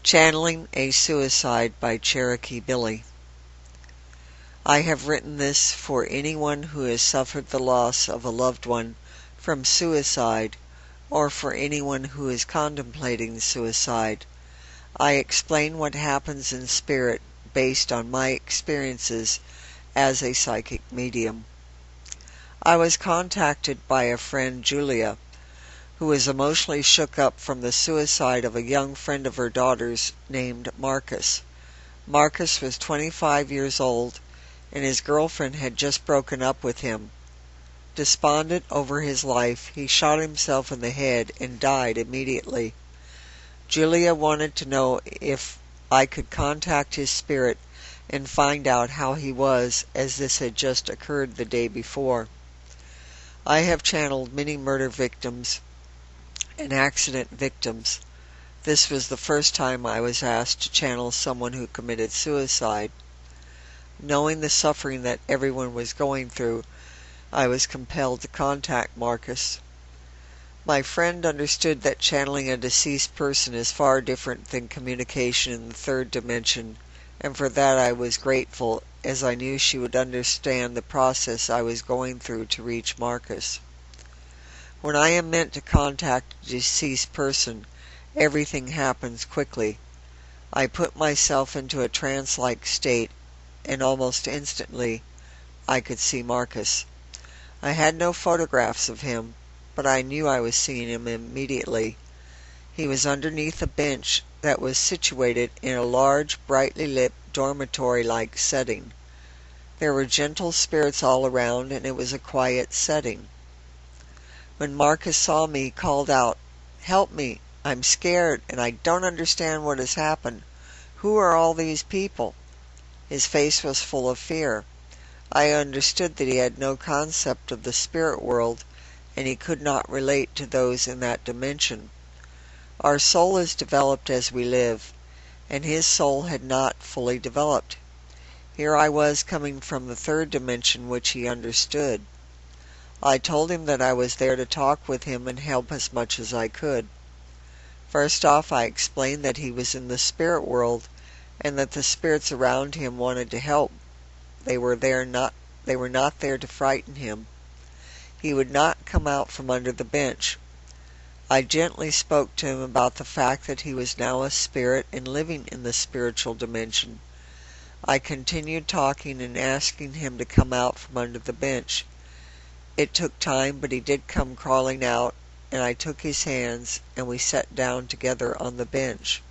Channeling a Suicide by Cherokee Billie. I have written this for anyone who has suffered the loss of a loved one from suicide, or for anyone who is contemplating suicide. I explain what happens in spirit based on my experiences as a psychic medium. I was contacted by a friend, Julia, who was emotionally shook up from the suicide of a young friend of her daughter's named Marcus. Marcus was 25 years old, and his girlfriend had just broken up with him. Despondent over his life, he shot himself in the head and died immediately. Julia wanted to know if I could contact his spirit and find out how he was, as this had just occurred the day before. I have channeled many murder victims and accident victims. This was the first time I was asked to channel someone who committed suicide. Knowing the suffering that everyone was going through, I was compelled to contact Marcus. My friend understood that channeling a deceased person is far different than communication in the third dimension, and for that I was grateful, as I knew she would understand the process I was going through to reach Marcus. When I am meant to contact a deceased person, everything happens quickly. I put myself into a trance-like state, and almost instantly I could see Marcus. I had no photographs of him, but I knew I was seeing him immediately. He was underneath a bench that was situated in a large, brightly lit, dormitory-like setting. There were gentle spirits all around, and it was a quiet setting. When Marcus saw me, he called out, "Help me! I'm scared, and I don't understand what has happened. Who are all these people?" His face was full of fear. I understood that he had no concept of the spirit world, and he could not relate to those in that dimension. Our soul is developed as we live, and his soul had not fully developed. Here I was coming from the third dimension, which he understood. I told him that I was there to talk with him and help as much as I could. First off, I explained that he was in the spirit world, and that the spirits around him wanted to help. They were not there to frighten him. He would not come out from under the bench. I gently spoke to him about the fact that he was now a spirit and living in the spiritual dimension. I continued talking and asking him to come out from under the bench. It took time, but he did come crawling out, and I took his hands, and we sat down together on the bench.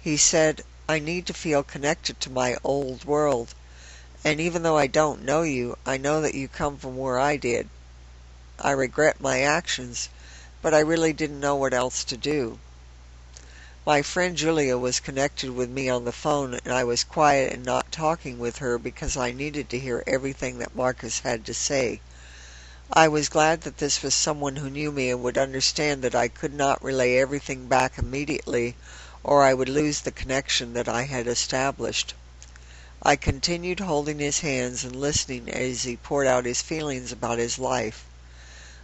He said, "I need to feel connected to my old world, and even though I don't know you, I know that you come from where I did. I regret my actions, but I really didn't know what else to do." My friend Julia was connected with me on the phone, and I was quiet and not talking with her because I needed to hear everything that Marcus had to say. I was glad that this was someone who knew me and would understand that I could not relay everything back immediately, or I would lose the connection that I had established. I continued holding his hands and listening as he poured out his feelings about his life.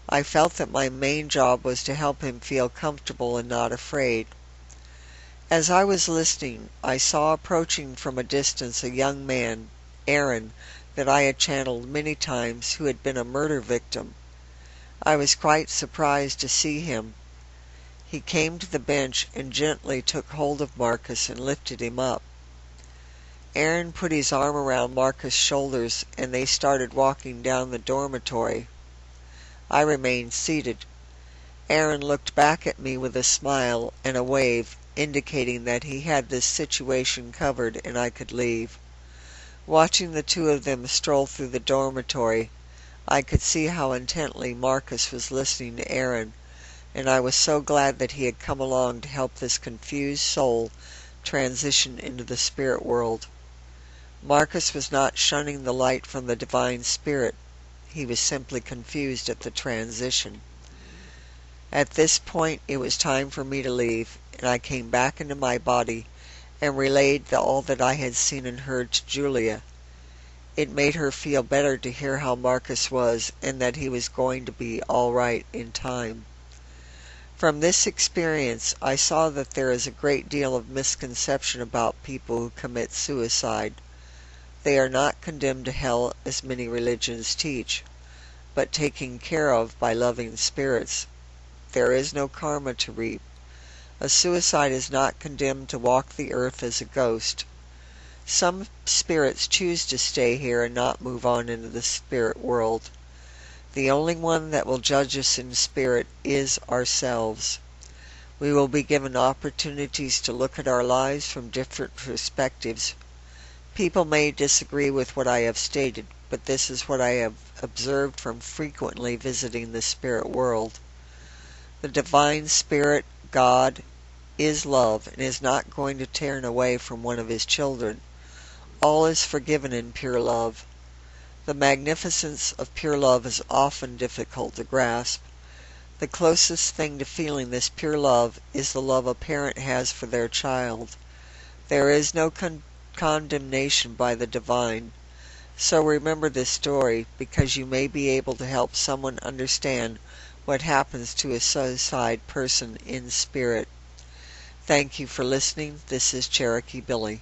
I felt that my main job was to help him feel comfortable and not afraid. As I was listening, I saw approaching from a distance a young man, Aaron, that I had channeled many times, who had been a murder victim. I was quite surprised to see him. He came to the bench and gently took hold of Marcus and lifted him up. Aaron put his arm around Marcus' shoulders, and they started walking down the dormitory. I remained seated. Aaron looked back at me with a smile and a wave, indicating that he had this situation covered and I could leave. Watching the two of them stroll through the dormitory, I could see how intently Marcus was listening to Aaron, and I was so glad that he had come along to help this confused soul transition into the spirit world. Marcus was not shunning the light from the divine spirit. He was simply confused at the transition. At this point it was time for me to leave, and I came back into my body and relayed all that I had seen and heard to Julia. It made her feel better to hear how Marcus was, and that he was going to be all right in time. From this experience, I saw that there is a great deal of misconception about people who commit suicide. They are not condemned to hell as many religions teach, but taken care of by loving spirits. There is no karma to reap. A suicide is not condemned to walk the earth as a ghost. Some spirits choose to stay here and not move on into the spirit world. The only one that will judge us in spirit is ourselves. We will be given opportunities to look at our lives from different perspectives. People may disagree with what I have stated, but this is what I have observed from frequently visiting the spirit world. The divine spirit, God, is love and is not going to turn away from one of his children. All is forgiven in pure love. The magnificence of pure love is often difficult to grasp. The closest thing to feeling this pure love is the love a parent has for their child. There is no condemnation by the divine. So remember this story, because you may be able to help someone understand what happens to a suicide person in spirit. Thank you for listening. This is Cherokee Billie.